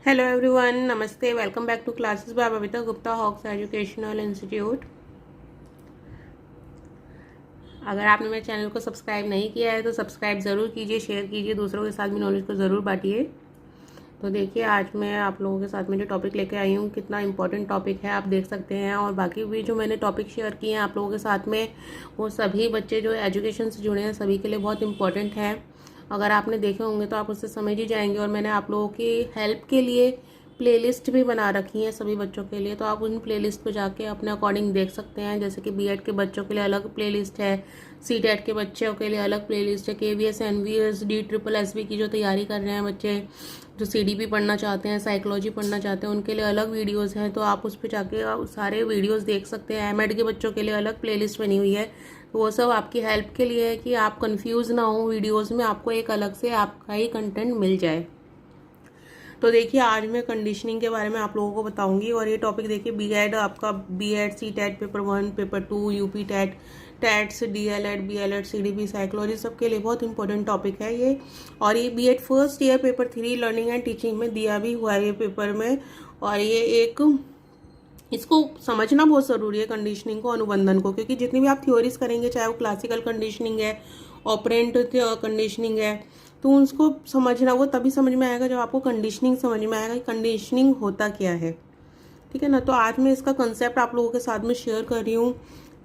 Hello everyone, नमस्ते। Welcome back to classes by Babita Gupta Hawks educational institute. अगर आपने मेरे चैनल को सब्सक्राइब नहीं किया है तो सब्सक्राइब ज़रूर कीजिए, शेयर कीजिए, दूसरों के साथ भी नॉलेज को ज़रूर बांटिए। तो देखिए, आज मैं आप लोगों के साथ में जो टॉपिक लेके आई हूँ, कितना इंपॉर्टेंट टॉपिक है आप देख सकते हैं। और बाकी भी जो मैंने टॉपिक शेयर किए हैं आप लोगों के साथ में, वो सभी बच्चे जो एजुकेशन से जुड़े हैं सभी के लिए बहुत इंपॉर्टेंट है। अगर आपने देखे होंगे तो आप उससे समझ ही जाएंगे। और मैंने आप लोगों की हेल्प के लिए प्लेलिस्ट भी बना रखी है सभी बच्चों के लिए, तो आप उन प्लेलिस्ट को जाके अपने अकॉर्डिंग देख सकते हैं। जैसे कि बीएड के बच्चों के लिए अलग प्लेलिस्ट है, सीटेट के बच्चों के लिए अलग प्लेलिस्ट है, KVS, NVS, D triple SB की जो तैयारी कर रहे हैं बच्चे, जो सीडीपी पढ़ना चाहते हैं, साइकोलॉजी पढ़ना चाहते हैं, उनके लिए अलग वीडियोस हैं। तो आप उस पर जाके सारे वीडियोस देख सकते हैं। एमएड के बच्चों के लिए अलग प्लेलिस्ट बनी हुई है। तो वो सब आपकी हेल्प के लिए है कि आप कंफ्यूज ना हो वीडियोस में, आपको एक अलग से आपका ही कंटेंट मिल जाए। तो देखिए, आज मैं कंडीशनिंग के बारे में आप लोगों को बताऊंगी। और ये टॉपिक देखिए, बीएड आपका BEd C TET paper 1, paper 2, UP TET, TETs, DElEd, BElEd, CDP, psychology सबके लिए बहुत इंपॉर्टेंट टॉपिक है ये। और ये BEd first year paper 3 learning and teaching में दिया भी हुआ है ये पेपर में। और ये एक इसको समझना बहुत ज़रूरी है, कंडीशनिंग को, अनुबंधन को, क्योंकि जितनी भी आप थ्योरीज करेंगे, चाहे वो क्लासिकल कंडीशनिंग है, ऑपरेंट कंडीशनिंग है, तो उसको समझना, वो तभी समझ में आएगा जब आपको कंडीशनिंग समझ में आएगा कि कंडीशनिंग होता क्या है। ठीक है ना। तो आज मैं इसका कंसेप्ट आप लोगों के साथ में शेयर कर रही हूँ।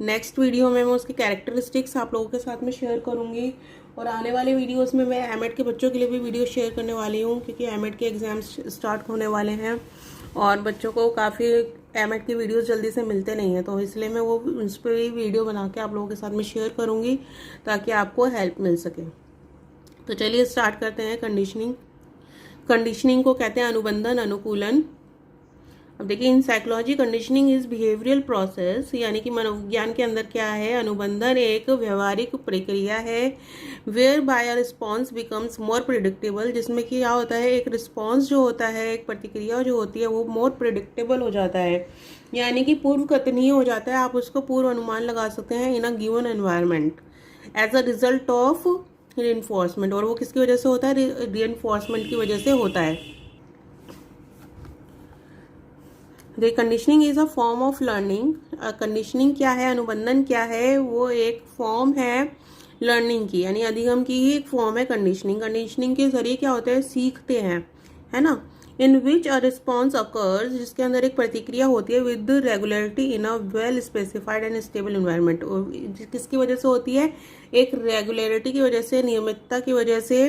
नेक्स्ट वीडियो में मैं उसकी कैरेक्टरिस्टिक्स आप लोगों के साथ में शेयर करूँगी। और आने वाले वीडियोस में मैं एमएड के बच्चों के लिए भी वीडियो शेयर करने वाली हूँ, क्योंकि एमएड के एग्जाम्स स्टार्ट होने वाले हैं और बच्चों को काफ़ी एमएड की वीडियोस जल्दी से मिलते नहीं हैं। तो इसलिए मैं वो उस पर ही वीडियो बना के आप लोगों के साथ में शेयर करूँगी, ताकि आपको हेल्प मिल सके। तो चलिए स्टार्ट करते हैं। कंडीशनिंग कंडीशनिंग को कहते हैं अनुबंधन, अनुकूलन। अब देखिए, in psychology conditioning is behavioural process, यानी कि मनोविज्ञान के अंदर क्या है, अनुबंधन एक व्यवहारिक प्रक्रिया है। Whereby a response becomes more predictable, जिसमें कि क्या होता है, एक रिस्पॉन्स जो होता है, एक प्रतिक्रिया जो होती है, वो मोर प्रिडिक्टेबल हो जाता है, यानी कि पूर्व कथनीय हो जाता है। आप उसको पूर्व अनुमान लगा सकते हैं in a given environment as a result of reinforcement. और वो किसकी वजह से होता है, रीइंफोर्समेंट की वजह से होता है। The conditioning is a form of learning. Conditioning क्या है, अनुबंधन क्या है, वो एक फॉर्म है लर्निंग की, यानी अधिगम की ही एक फॉर्म है कंडीशनिंग। कंडीशनिंग के जरिए क्या होता है, सीखते हैं, है ना। इन विच अ रिस्पॉन्स अकर्स, जिसके अंदर एक प्रतिक्रिया होती है with regularity in a well specified and stable environment. किसकी वजह से होती है, एक रेगुलरिटी की वजह से, नियमितता की वजह से,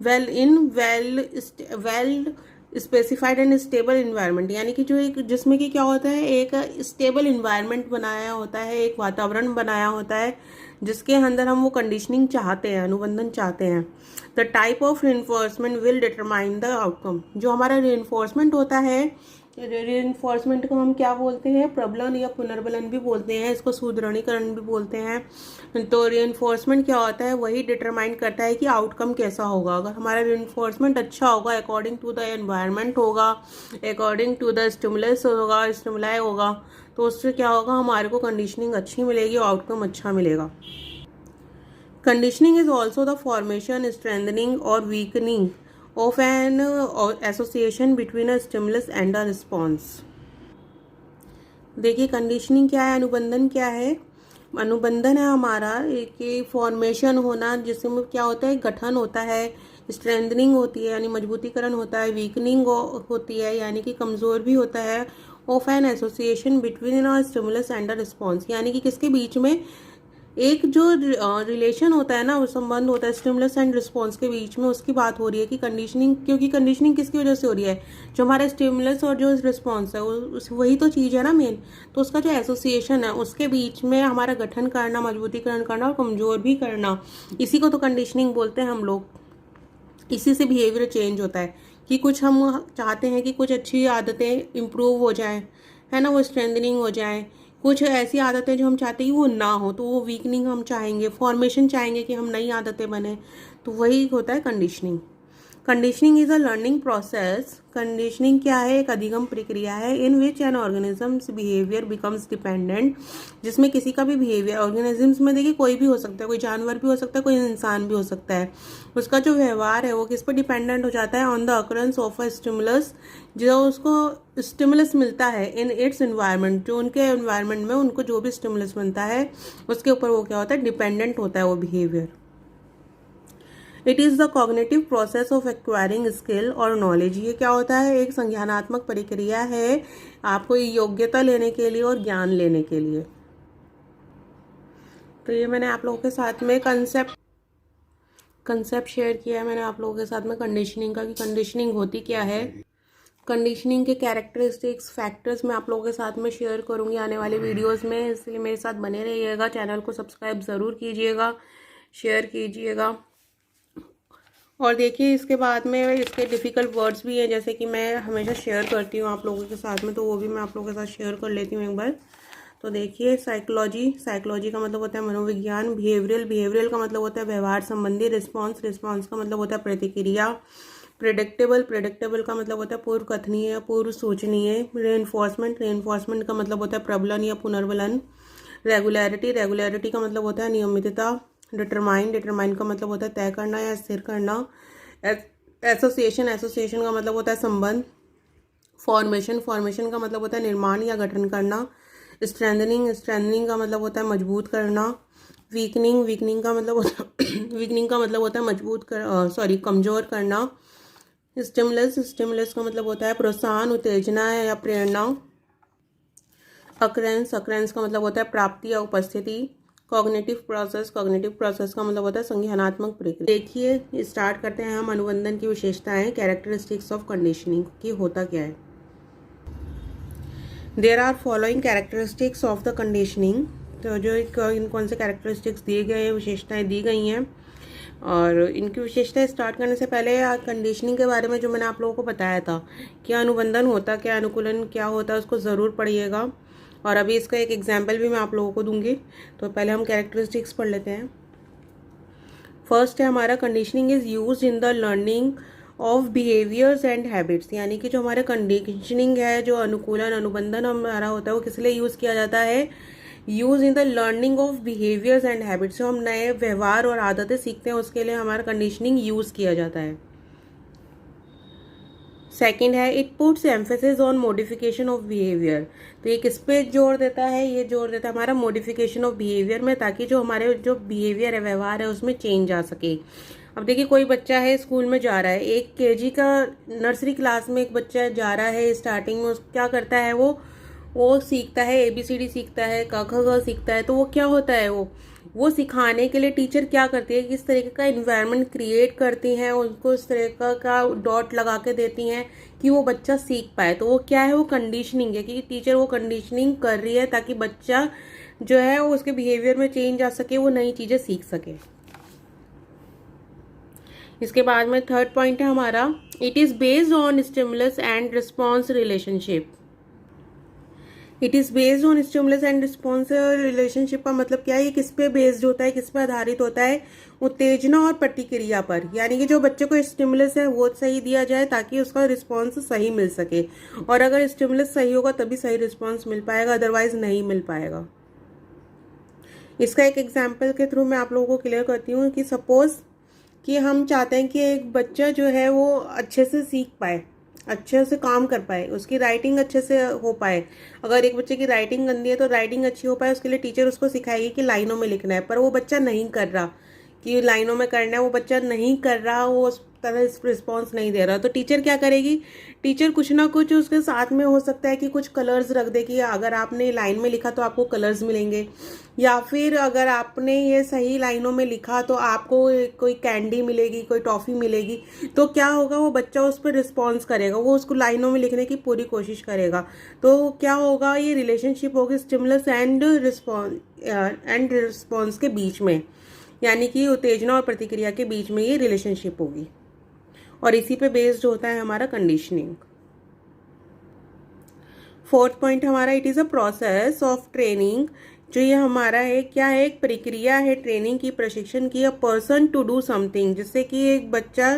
well specified and stable environment, यानी कि जो एक जिसमें कि क्या होता है, एक स्टेबल इन्वायरमेंट बनाया होता है, एक वातावरण बनाया होता है, जिसके अंदर हम वो कंडीशनिंग चाहते हैं, अनुबंधन चाहते हैं। The type of reinforcement will determine the outcome. जो हमारा रिइंफोर्समेंट होता है, रिइंफोर्समेंट को हम क्या बोलते हैं, प्रबलन या पुनर्बलन भी बोलते हैं, इसको सुदृढ़ीकरण भी बोलते हैं। तो रिइंफोर्समेंट क्या होता है, वही डिटरमाइन करता है कि आउटकम कैसा होगा। अगर हमारा रिइंफोर्समेंट अच्छा होगा, अकॉर्डिंग टू द एनवायरनमेंट होगा, अकॉर्डिंग टू द स्टिमुलस होगा, स्टिमुलाई होगा, तो उससे क्या होगा, हमारे को कंडीशनिंग अच्छी मिलेगी और आउटकम अच्छा मिलेगा। Conditioning is also the formation, strengthening और weakening of an association between a stimulus and a response। देखिए, कंडीशनिंग क्या है, अनुबंधन क्या है। अनुबंधन है हमारा एक फॉर्मेशन होना, जिसमें क्या होता है, गठन होता है, स्ट्रेंथनिंग होती है यानी मजबूतीकरण होता है, वीकनिंग होती है यानी कि कमजोर भी होता है, of an association between a stimulus and a response, यानी कि किसके बीच में एक जो रिलेशन होता है ना, वो संबंध होता है स्टिमुलस एंड रिस्पॉन्स के बीच में, उसकी बात हो रही है कि कंडीशनिंग, क्योंकि कंडीशनिंग किसकी वजह से हो रही है, जो हमारा स्टिमुलस और जो रिस्पॉन्स है वही तो चीज़ है ना मेन। तो उसका जो एसोसिएशन है, उसके बीच में हमारा गठन करना, मजबूतीकरण करना और कमजोर भी करना, इसी को तो कंडीशनिंग बोलते हैं हम लोग। इसी से बिहेवियर चेंज होता है कि कुछ हम चाहते हैं कि कुछ अच्छी आदतें इम्प्रूव हो जाएं, है ना, वो स्ट्रेंथनिंग हो जाए। कुछ ऐसी आदतें जो हम चाहते हैं वो ना हो, तो वो वीकनिंग हम चाहेंगे, फॉर्मेशन चाहेंगे कि हम नई आदतें बने, तो वही होता है conditioning. Conditioning is a learning process. Conditioning क्या है? एक अधिगम प्रक्रिया है in which an organism's behaviour becomes dependent, जिसमें किसी का भी बिहेवियर, ऑर्गेनिजम्स में देखिए कोई भी हो सकता है, कोई जानवर भी हो सकता है, कोई इंसान भी हो सकता है, उसका जो व्यवहार है वो किस पर डिपेंडेंट हो जाता है? On the occurrence of a stimulus, जो उसको स्टिमुलस मिलता है इन इट्स एनवायरनमेंट, जो उनके एनवायरनमेंट में उनको जो भी स्टिमुलस मिलता है उसके ऊपर वो क्या होता है? डिपेंडेंट होता है वो behaviour. It is the cognitive process of acquiring skill और नॉलेज। ये क्या होता है? एक संज्ञानात्मक प्रक्रिया है आपको योग्यता लेने के लिए और ज्ञान लेने के लिए। तो ये मैंने आप लोगों के साथ में कंसेप्ट शेयर किया है मैंने आप लोगों के साथ में कंडीशनिंग का, कि कंडीशनिंग होती क्या है, कंडीशनिंग के कैरेक्टरिस्टिक्स, फैक्टर्स मैं आप लोगों के साथ में शेयर करूंगी आने वाले वीडियोस में, इसलिए मेरे साथ बने रहिएगा। चैनल को सब्सक्राइब ज़रूर कीजिएगा, शेयर कीजिएगा। और देखिए इसके बाद में इसके डिफ़िकल्ट वर्ड्स भी हैं, जैसे कि मैं हमेशा शेयर करती हूँ आप लोगों के साथ में, तो वो भी मैं आप लोगों के साथ शेयर कर लेती हूँ एक बार। तो देखिए साइकोलॉजी का मतलब होता है मनोविज्ञान। बिहेवियरल का मतलब होता है व्यवहार संबंधी। रिस्पॉन्स का मतलब होता है प्रतिक्रिया। प्रेडिक्टेबल का मतलब होता है पूर्व कथनीय, पूर्व सूचनीय। रेनफोर्समेंट का मतलब होता है प्रबलन या पुनर्बलन। रेगुलरिटी का मतलब होता है नियमितता। डिटरमाइन का मतलब होता है तय करना या स्थिर करना। एसोसिएशन का मतलब होता है संबंध। फॉर्मेशन का मतलब होता है निर्माण या गठन करना। स्ट्रेंथनिंग का मतलब होता है मजबूत करना। वीकनिंग का मतलब होता है कमजोर करना। स्टिमुलस का मतलब होता है प्रोत्साहन, उत्तेजना या प्रेरणा। अक्रेंस का मतलब होता है प्राप्ति या उपस्थिति। कॉग्निटिव प्रोसेस का मतलब होता है संज्ञानात्मक प्रक्रिया। देखिए स्टार्ट करते हैं हम अनुबंधन की विशेषताएं, कैरेक्टरिस्टिक्स ऑफ कंडीशनिंग की होता क्या है। There are following characteristics of the conditioning. तो जो कौन से कैरेक्टरिस्टिक्स दिए गए हैं, विशेषताएं दी गई हैं, और इनकी विशेषताएं स्टार्ट करने से पहले कंडीशनिंग के बारे में जो मैंने आप लोगों को बताया था कि अनुबंधन होता क्या, अनुकूलन क्या होता है, उसको ज़रूर पढ़िएगा। और अभी इसका एक एग्जाम्पल भी मैं आप लोगों को दूंगी। तो पहले हम कैरेक्टरिस्टिक्स पढ़ लेते हैं। फर्स्ट है हमारा conditioning is use in the learning of behaviours and habits, यानी कि जो हमारे कंडीशनिंग है, जो अनुकूलन अनुबंधन हमारा होता है, वो किस लिए यूज़ किया जाता है? Use in the learning of behaviours and habits, जो हम नए व्यवहार और आदतें सीखते हैं उसके लिए हमारा कंडीशनिंग यूज़ किया जाता है। सेकेंड है it puts emphasis on modification of behaviour. तो ये किस पे जोर देता है? ये जोर देता है हमारा मॉडिफिकेशन ऑफ बिहेवियर में, ताकि जो हमारे जो बिहेवियर है, व्यवहार है, उसमें चेंज आ सके। अब देखिए कोई बच्चा है स्कूल में जा रहा है, एक केजी का नर्सरी क्लास में एक बच्चा जा रहा है, स्टार्टिंग में क्या करता है, वो सीखता है, ABCD सीखता है, क ख ग सीखता है। तो वो क्या होता है, वो सिखाने के लिए टीचर क्या करती है, किस तरीके का इन्वायरमेंट क्रिएट करती हैं, उनको इस तरह का डॉट लगा के देती हैं कि वो बच्चा सीख पाए। तो वो क्या है, वो कंडीशनिंग है, कि टीचर वो कंडीशनिंग कर रही है ताकि बच्चा जो है वो उसके बिहेवियर में चेंज आ सके, वो नई चीज़ें सीख सके। इसके बाद में थर्ड पॉइंट है हमारा it is based on stimulus and response relationship. It is based on stimulus and response relationship का मतलब क्या है? ये किस पे बेस्ड होता है, किस पे आधारित होता है? उत्तेजना और प्रतिक्रिया पर, यानी कि जो बच्चे को स्टिमुलस है वो सही दिया जाए ताकि उसका रिस्पॉन्स सही मिल सके, और अगर स्टिमुलस सही होगा तभी सही रिस्पॉन्स मिल पाएगा, अदरवाइज नहीं मिल पाएगा। इसका एक एग्जाम्पल के थ्रू मैं आप लोगों को क्लियर करती हूँ कि सपोज कि हम चाहते हैं कि एक बच्चा जो है वो अच्छे से सीख पाए, अच्छे से काम कर पाए, उसकी राइटिंग अच्छे से हो पाए। अगर एक बच्चे की राइटिंग गंदी है तो राइटिंग अच्छी हो पाए, उसके लिए टीचर उसको सिखाएगी कि लाइनों में लिखना है, पर वो बच्चा नहीं कर रहा कि लाइनों में करना है, वो बच्चा नहीं कर रहा, वो उस तरह रिस्पॉन्स नहीं दे रहा। तो टीचर क्या करेगी? टीचर कुछ ना कुछ उसके साथ में हो सकता है कि कुछ कलर्स रख दे कि अगर आपने लाइन में लिखा तो आपको कलर्स मिलेंगे, या फिर अगर आपने ये सही लाइनों में लिखा तो आपको कोई कैंडी मिलेगी, कोई टॉफ़ी मिलेगी। तो क्या होगा, वो बच्चा उस पर रिस्पॉन्स करेगा, वो उसको लाइनों में लिखने की पूरी कोशिश करेगा। तो क्या होगा, ये रिलेशनशिप होगी स्टिमुलस एंड रिस्पॉन्स के बीच में, यानी कि उत्तेजना और प्रतिक्रिया के बीच में ये रिलेशनशिप होगी, और इसी पे बेस्ड होता है हमारा कंडीशनिंग। फोर्थ पॉइंट हमारा it is a process of training जो ये हमारा है क्या है, एक प्रक्रिया है ट्रेनिंग की, प्रशिक्षण की, a person to do something, जिससे कि एक बच्चा,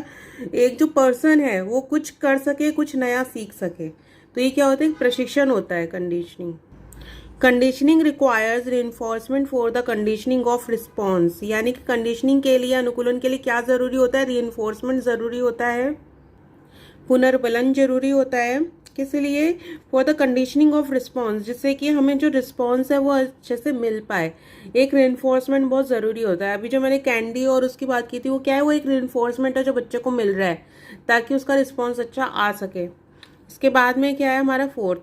एक जो पर्सन है वो कुछ कर सके, कुछ नया सीख सके। तो ये क्या होता है, प्रशिक्षण होता है conditioning. Conditioning requires reinforcement for the conditioning of response, यानी कि कंडीशनिंग के लिए, अनुकूलन के लिए क्या ज़रूरी होता है, रिइंफोर्समेंट ज़रूरी होता है, पुनर्बलन जरूरी होता है। किस लिए, for the conditioning of response, जिससे कि हमें जो रिस्पॉन्स है वो अच्छे से मिल पाए। एक रेनफोर्समेंट बहुत ज़रूरी होता है। अभी जो मैंने कैंडी और उसकी बात की थी वो क्या है, वो एक रेनफोर्समेंट है जो बच्चे को मिल रहा है ताकि उसका रिस्पॉन्स अच्छा आ सके। इसके बाद में क्या है हमारा फोर्थ,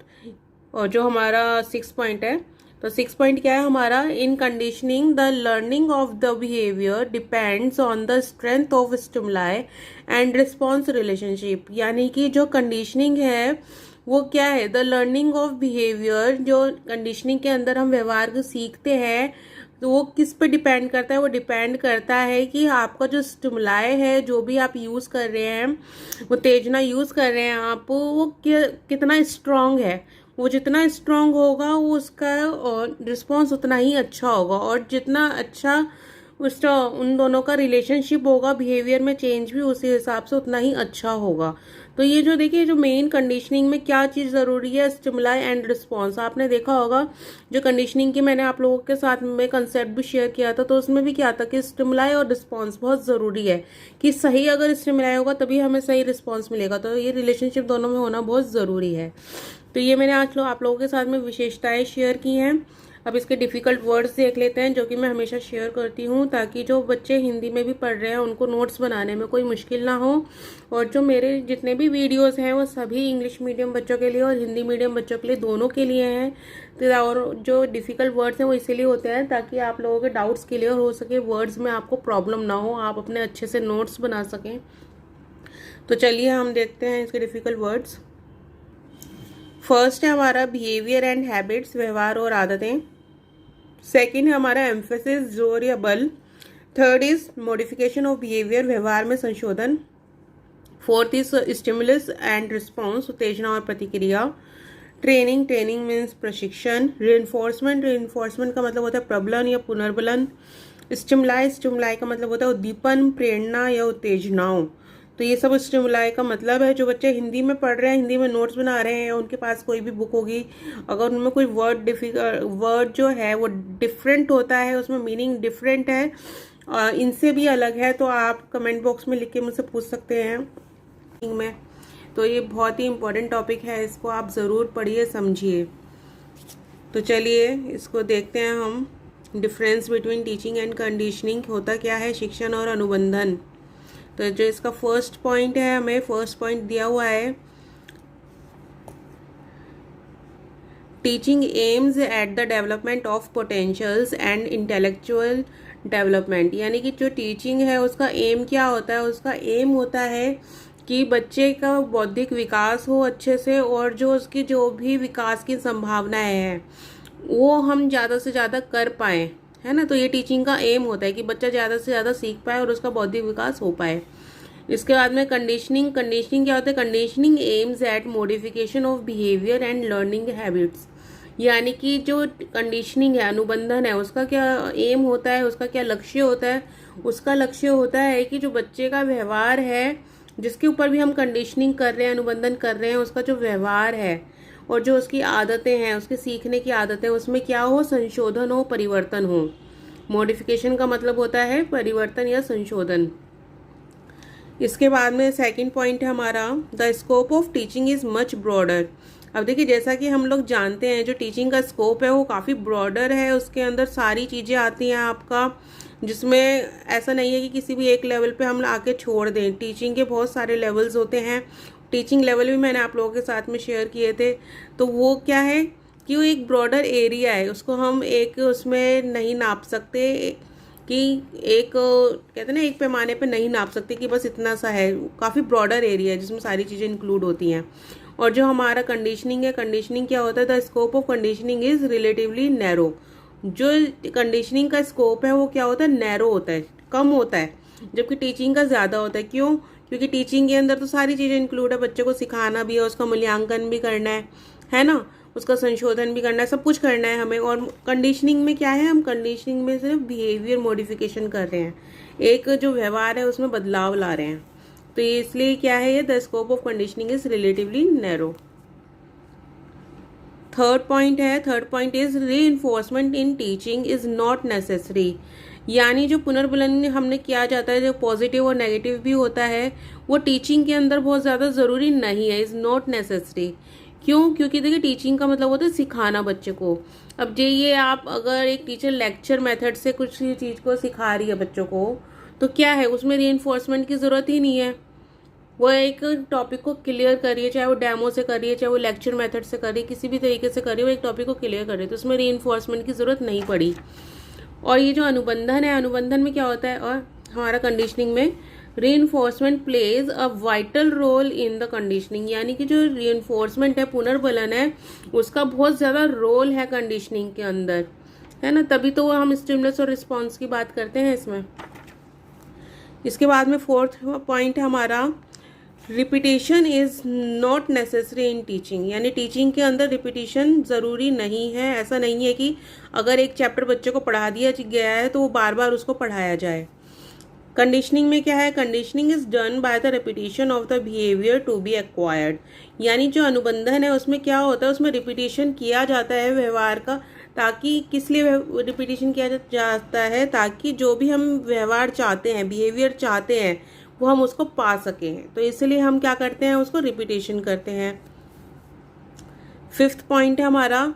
और जो हमारा 6 पॉइंट है, तो 6 पॉइंट क्या है हमारा, in conditioning the learning of the behaviour depends on the strength of stimuli and response relationship, यानी कि जो कंडीशनिंग है वो क्या है, द लर्निंग ऑफ बिहेवियर, जो कंडीशनिंग के अंदर हम व्यवहार को सीखते हैं, तो वो किस पे डिपेंड करता है, वो डिपेंड करता है कि आपका जो स्टिमुलाई है, जो भी आप यूज़ कर रहे हैं, उत्तेजना यूज़ कर रहे हैं आप, वो कितना स्ट्रांग है। वो जितना स्ट्रांग होगा वो उसका रिस्पॉन्स उतना ही अच्छा होगा, और जितना अच्छा उसका उन दोनों का रिलेशनशिप होगा, बिहेवियर में चेंज भी उसी हिसाब से उतना ही अच्छा होगा। तो ये जो देखिए, जो मेन कंडीशनिंग में क्या चीज़ ज़रूरी है, स्टिमुलाई एंड रिस्पॉन्स। आपने देखा होगा जो कंडीशनिंग की मैंने आप लोगों के साथ में कंसेप्ट भी शेयर किया था, तो उसमें भी क्या था कि स्टिमुलाई और रिस्पॉन्स बहुत ज़रूरी है, कि सही अगर स्टिमुलाई होगा तभी हमें सही रिस्पॉन्स मिलेगा। तो ये रिलेशनशिप दोनों में होना बहुत ज़रूरी है। तो ये मैंने आज आप लोगों के साथ में विशेषताएं शेयर की हैं। अब इसके डिफ़िकल्ट वर्ड्स देख लेते हैं, जो कि मैं हमेशा शेयर करती हूँ, ताकि जो बच्चे हिंदी में भी पढ़ रहे हैं उनको नोट्स बनाने में कोई मुश्किल ना हो। और जो मेरे जितने भी वीडियोस हैं वो सभी इंग्लिश मीडियम बच्चों के लिए और हिंदी मीडियम बच्चों के लिए, दोनों के लिए हैं। तो और जो डिफ़िकल्ट वर्ड्स हैं वो इसीलिए होते हैं ताकि आप लोगों के डाउट्स क्लियर हो सके, वर्ड्स में आपको प्रॉब्लम ना हो, आप अपने अच्छे से नोट्स बना सकें। तो चलिए हम देखते हैं इसके डिफ़िकल्ट वर्ड्स। फर्स्ट है हमारा बिहेवियर एंड हैबिट्स, व्यवहार और आदतें। सेकंड है हमारा एम्फेसिस, जोर या बल। Third is modification of behaviour, व्यवहार में संशोधन। Fourth is stimulus and response, उत्तेजना और प्रतिक्रिया। ट्रेनिंग, ट्रेनिंग मीन्स प्रशिक्षण। रिइंफोर्समेंट, रिइंफोर्समेंट का मतलब होता है प्रबलन या पुनर्बलन। स्टिमुलाई, स्टिमुलाई का मतलब होता है उद्दीपन, प्रेरणा या उत्तेजनाओं। तो ये सब स्टिमुलाई का मतलब है। जो बच्चे हिंदी में पढ़ रहे हैं, हिंदी में नोट्स बना रहे हैं, उनके पास कोई भी बुक होगी, अगर उनमें कोई वर्ड जो है वो डिफरेंट होता है, उसमें मीनिंग डिफरेंट है, इनसे भी अलग है, तो आप कमेंट बॉक्स में लिख के मुझसे पूछ सकते हैं में। तो ये बहुत ही इम्पोर्टेंट टॉपिक है, इसको आप ज़रूर पढ़िए, समझिए। तो चलिए इसको देखते हैं हम। Difference between teaching and conditioning होता क्या है, शिक्षण और अनुबंधन। तो जो इसका फर्स्ट पॉइंट है, हमें फर्स्ट पॉइंट दिया हुआ है, teaching aims at the development of potentials and intellectual development, यानी कि जो टीचिंग है उसका एम क्या होता है, उसका एम होता है कि बच्चे का बौद्धिक विकास हो अच्छे से, और जो उसकी जो भी विकास की संभावनाएं हैं वो हम ज़्यादा से ज़्यादा कर पाएँ, है ना। तो ये टीचिंग का एम होता है कि बच्चा ज़्यादा से ज़्यादा सीख पाए और उसका बौद्धिक विकास हो पाए। इसके बाद में कंडीशनिंग, कंडीशनिंग क्या होता है, conditioning aims at modification of behaviour and learning habits, यानी कि जो कंडीशनिंग है, अनुबंधन है, उसका क्या एम होता है, उसका क्या लक्ष्य होता है। उसका लक्ष्य होता है कि जो बच्चे का व्यवहार है, जिसके ऊपर भी हम कंडीशनिंग कर रहे हैं, अनुबंधन कर रहे हैं, उसका जो व्यवहार है और जो उसकी आदतें हैं, उसके सीखने की आदतें, उसमें क्या हो, संशोधन हो, परिवर्तन हो। मॉडिफिकेशन का मतलब होता है परिवर्तन या संशोधन। इसके बाद में सेकंड पॉइंट है हमारा, the scope of teaching is much broader. अब देखिए, जैसा कि हम लोग जानते हैं जो टीचिंग का स्कोप है वो काफ़ी ब्रॉडर है, उसके अंदर सारी चीज़ें आती हैं आपका, जिसमें ऐसा नहीं है कि किसी भी एक लेवल पे हम आके छोड़ दें। टीचिंग के बहुत सारे लेवल्स होते हैं, टीचिंग लेवल भी मैंने आप लोगों के साथ में शेयर किए थे। तो वो क्या है कि वो एक ब्रॉडर एरिया है, उसको हम एक उसमें नहीं नाप सकते, कि एक कहते हैं ना, एक पैमाने पे नहीं नाप सकते कि बस इतना सा है। काफ़ी ब्रॉडर एरिया है जिसमें सारी चीज़ें इंक्लूड होती हैं। और जो हमारा कंडीशनिंग है, कंडीशनिंग क्या होता है, the scope of conditioning is relatively narrow. जो कंडीशनिंग का स्कोप है वो क्या होता है, नैरो होता है, कम होता है, जबकि टीचिंग का ज़्यादा होता है। क्यों? क्योंकि टीचिंग के अंदर तो सारी चीज़ें इंक्लूड है, बच्चे को सिखाना भी है, उसका मूल्यांकन भी करना है ना, उसका संशोधन भी करना है, सब कुछ करना है हमें। और कंडीशनिंग में क्या है, हम कंडीशनिंग में सिर्फ बिहेवियर मॉडिफिकेशन कर रहे हैं, एक जो व्यवहार है उसमें बदलाव ला रहे हैं। तो इसलिए क्या है, ये the scope of conditioning is relatively narrow. Third point is reinforcement in teaching is not necessary. यानी जो पुनर्बलन हमने किया जाता है, जो पॉजिटिव और नेगेटिव भी होता है, वो टीचिंग के अंदर बहुत ज़्यादा ज़रूरी नहीं है, इज़ नॉट नेसेसरी। क्यों? क्योंकि देखिए टीचिंग का मतलब होता है सिखाना बच्चे को। अब ये आप अगर एक टीचर लेक्चर मेथड से कुछ चीज़ को सिखा रही है बच्चों को, तो क्या है, उसमें रीइंफोर्समेंट की ज़रूरत ही नहीं है। वो एक टॉपिक को क्लियर करिए, चाहे वो डेमो से करिए, चाहे वो लेक्चर मेथड से करिए, किसी भी तरीके से करिए, वो एक टॉपिक को क्लियर करिए, तो उसमें रीइंफोर्समेंट की ज़रूरत नहीं पड़ी। और ये जो अनुबंधन है, अनुबंधन में क्या होता है, और हमारा कंडीशनिंग में reinforcement plays a vital role in the conditioning. यानी कि जो रीइंफोर्समेंट है, पुनर्बलन है, उसका बहुत ज़्यादा रोल है कंडीशनिंग के अंदर, है ना। तभी तो हम स्टिमुलस और रिस्पॉन्स की बात करते हैं इसमें। इसके बाद में फोर्थ पॉइंट है हमारा, repetition is not necessary in teaching. यानी टीचिंग के अंदर रिपीटेशन ज़रूरी नहीं है। ऐसा नहीं है कि अगर एक चैप्टर बच्चे को पढ़ा दिया गया है तो वो बार बार उसको पढ़ाया जाए। कंडीशनिंग में क्या है, conditioning is done by the repetition of the behaviour to be acquired. यानी जो अनुबंधन है उसमें क्या होता है, उसमें रिपीटेशन किया जाता है व्यवहार का, ताकि किस लिए रिपीटेशन किया जाता है, ताकि जो भी हम व्यवहार चाहते हैं, बिहेवियर चाहते हैं, वो हम उसको पा सकें। तो इसलिए हम क्या करते हैं, उसको रिपीटेशन करते हैं। फिफ्थ पॉइंट है हमारा,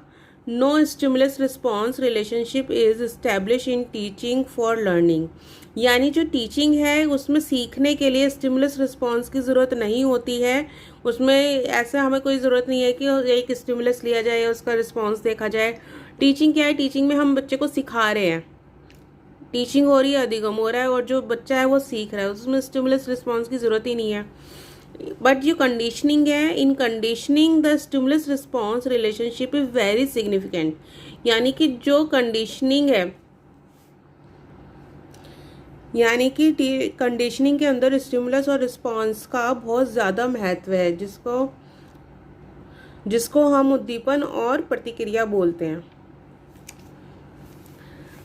no stimulus response relationship is establish in teaching for learning. यानी जो टीचिंग है उसमें सीखने के लिए स्टिमुलस रिस्पॉन्स की ज़रूरत नहीं होती है। उसमें ऐसा हमें कोई ज़रूरत नहीं है कि एक स्टिमुलस लिया जाए, उसका रिस्पॉन्स देखा जाए। टीचिंग क्या है, टीचिंग में हम बच्चे को सिखा रहे हैं, टीचिंग हो रही है, अधिगम हो रहा है, और जो बच्चा है वो सीख रहा है, उसमें स्टिमुलस रिस्पॉन्स की ज़रूरत ही नहीं है। बट जो कंडीशनिंग है, in conditioning the stimulus response relationship is very significant. यानी कि जो कंडीशनिंग है, यानी कि कंडीशनिंग के अंदर स्टिमुलस और रिस्पॉन्स का बहुत ज़्यादा महत्व है, जिसको हम उद्दीपन और प्रतिक्रिया बोलते हैं।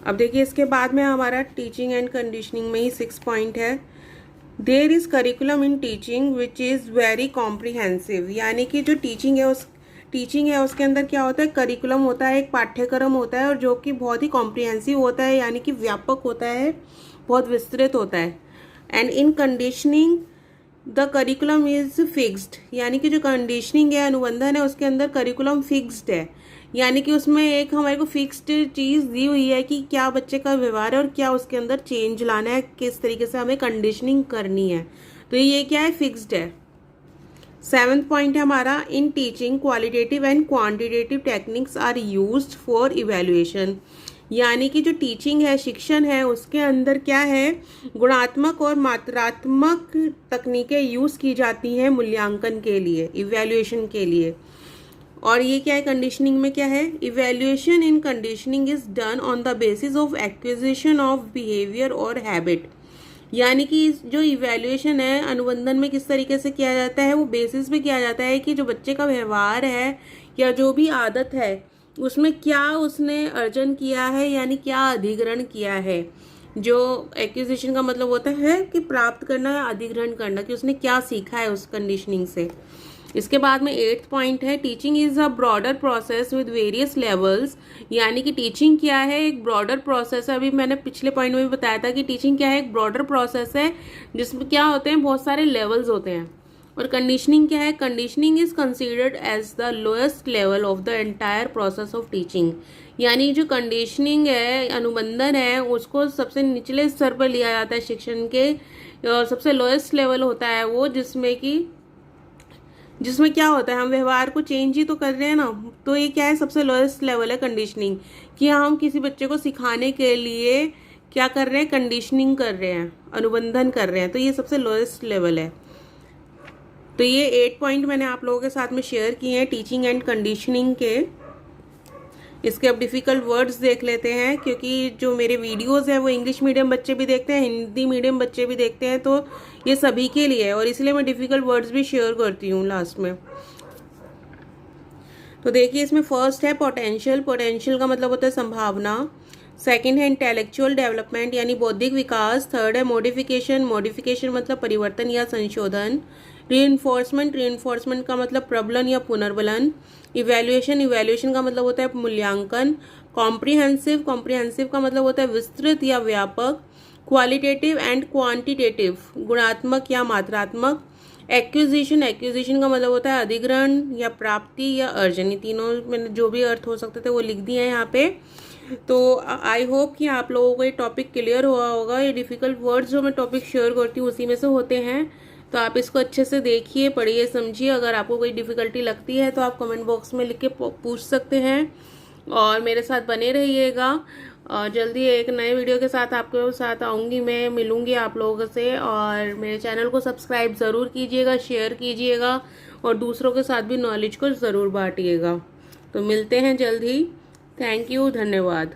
अब देखिए इसके बाद में हमारा टीचिंग एंड कंडीशनिंग में ही 6 पॉइंट है। There is curriculum in teaching which is very comprehensive. यानी कि जो टीचिंग है उसके अंदर क्या होता है, करिकुलम होता है, एक पाठ्यक्रम होता है, और जो कि बहुत ही कॉम्प्रिहेंसिव होता है, यानी कि व्यापक होता है, बहुत विस्तृत होता है। And in conditioning the curriculum is fixed. यानी कि जो कंडीशनिंग है, अनुबंधन है, उसके अंदर करिकुलम फिक्स्ड है। यानी कि उसमें एक हमारे को फिक्स्ड चीज़ दी हुई है कि क्या बच्चे का व्यवहार है और क्या उसके अंदर चेंज लाना है, किस तरीके से हमें कंडीशनिंग करनी है। तो ये क्या है, फिक्स्ड है। 7th पॉइंट है हमारा, in teaching qualitative and quantitative techniques are used for evaluation. यानी कि जो टीचिंग है, शिक्षण है, उसके अंदर क्या है, गुणात्मक और मात्रात्मक तकनीकें यूज़ की जाती हैं मूल्यांकन के लिए, इवैल्यूएशन के लिए। और ये क्या है, कंडीशनिंग में क्या है, evaluation in conditioning is done on the basis of acquisition of behaviour और हैबिट। यानी कि जो इवैल्यूएशन है अनुबंधन में किस तरीके से किया जाता है, वो बेसिस पे किया जाता है कि जो बच्चे का व्यवहार है या जो भी आदत है उसमें क्या उसने अर्जन किया है, यानी क्या अधिग्रहण किया है। जो एक्विजिशन का मतलब होता है कि प्राप्त करना है, अधिग्रहण करना, कि उसने क्या सीखा है उस कंडीशनिंग से। इसके बाद में 8th पॉइंट है, teaching is a broader process with various levels. यानी कि टीचिंग क्या है, एक ब्रॉडर प्रोसेस है। अभी मैंने पिछले पॉइंट में भी बताया था कि टीचिंग क्या है, एक ब्रॉडर प्रोसेस है जिसमें क्या होते हैं, बहुत सारे लेवल्स होते हैं। और कंडीशनिंग क्या है, conditioning is considered as the lowest level of the entire process of teaching. यानी जो कंडीशनिंग है, अनुबंधन है, उसको सबसे निचले स्तर पर लिया जाता है शिक्षण के, और सबसे लोएस्ट लेवल होता है वो, जिसमें क्या होता है, हम व्यवहार को चेंज ही तो कर रहे हैं ना। तो ये क्या है, सबसे लोएस्ट लेवल है कंडीशनिंग, कि हम किसी बच्चे को सिखाने के लिए क्या कर रहे हैं, कंडीशनिंग कर रहे हैं, अनुबंधन कर रहे हैं। तो ये सबसे लोएस्ट लेवल है। तो ये 8 पॉइंट मैंने आप लोगों के साथ में शेयर किए हैं टीचिंग एंड कंडीशनिंग के। इसके अब डिफ़िकल्ट वर्ड्स देख लेते हैं, क्योंकि जो मेरे वीडियोस हैं वो इंग्लिश मीडियम बच्चे भी देखते हैं, हिंदी मीडियम बच्चे भी देखते हैं, तो ये सभी के लिए है और इसलिए मैं डिफ़िकल्ट वर्ड्स भी शेयर करती हूँ लास्ट में। तो देखिए इसमें फर्स्ट है पोटेंशियल। पोटेंशियल का मतलब होता है संभावना। सेकंड है इंटेलेक्चुअल डेवलपमेंट यानी बौद्धिक विकास। थर्ड है मॉडिफिकेशन। मॉडिफिकेशन मतलब परिवर्तन या संशोधन। रीइंफोर्समेंट। रीइंफोर्समेंट का मतलब प्रबलन या पुनर्बलन। इवैल्यूएशन। इवैल्यूएशन का मतलब होता है मूल्यांकन। कॉम्प्रिहेंसिव। कॉम्प्रिहेंसिव का मतलब होता है विस्तृत या व्यापक। क्वालिटेटिव एंड क्वांटिटेटिव गुणात्मक या मात्रात्मक। एक्विजिशन। एक्विजिशन का मतलब होता है अधिग्रहण या प्राप्ति या अर्जन। ये तीनों में जो भी अर्थ हो सकते थे वो लिख दिए हैं यहाँ पे। तो आई होप कि आप लोगों को ये टॉपिक क्लियर हुआ होगा। ये डिफ़िकल्ट वर्ड्स जो मैं टॉपिक शेयर करती हूँ उसी में से होते हैं, तो आप इसको अच्छे से देखिए, पढ़िए, समझिए। अगर आपको कोई डिफ़िकल्टी लगती है तो आप कमेंट बॉक्स में लिख के पूछ सकते हैं और मेरे साथ बने रहिएगा। और जल्दी एक नए वीडियो के साथ आपके साथ आऊँगी, मैं मिलूँगी आप लोगों से। और मेरे चैनल को सब्सक्राइब ज़रूर कीजिएगा, शेयर कीजिएगा और दूसरों के साथ भी नॉलेज को ज़रूर बांटिएगा। तो मिलते हैं जल्द ही। थैंक यू, धन्यवाद।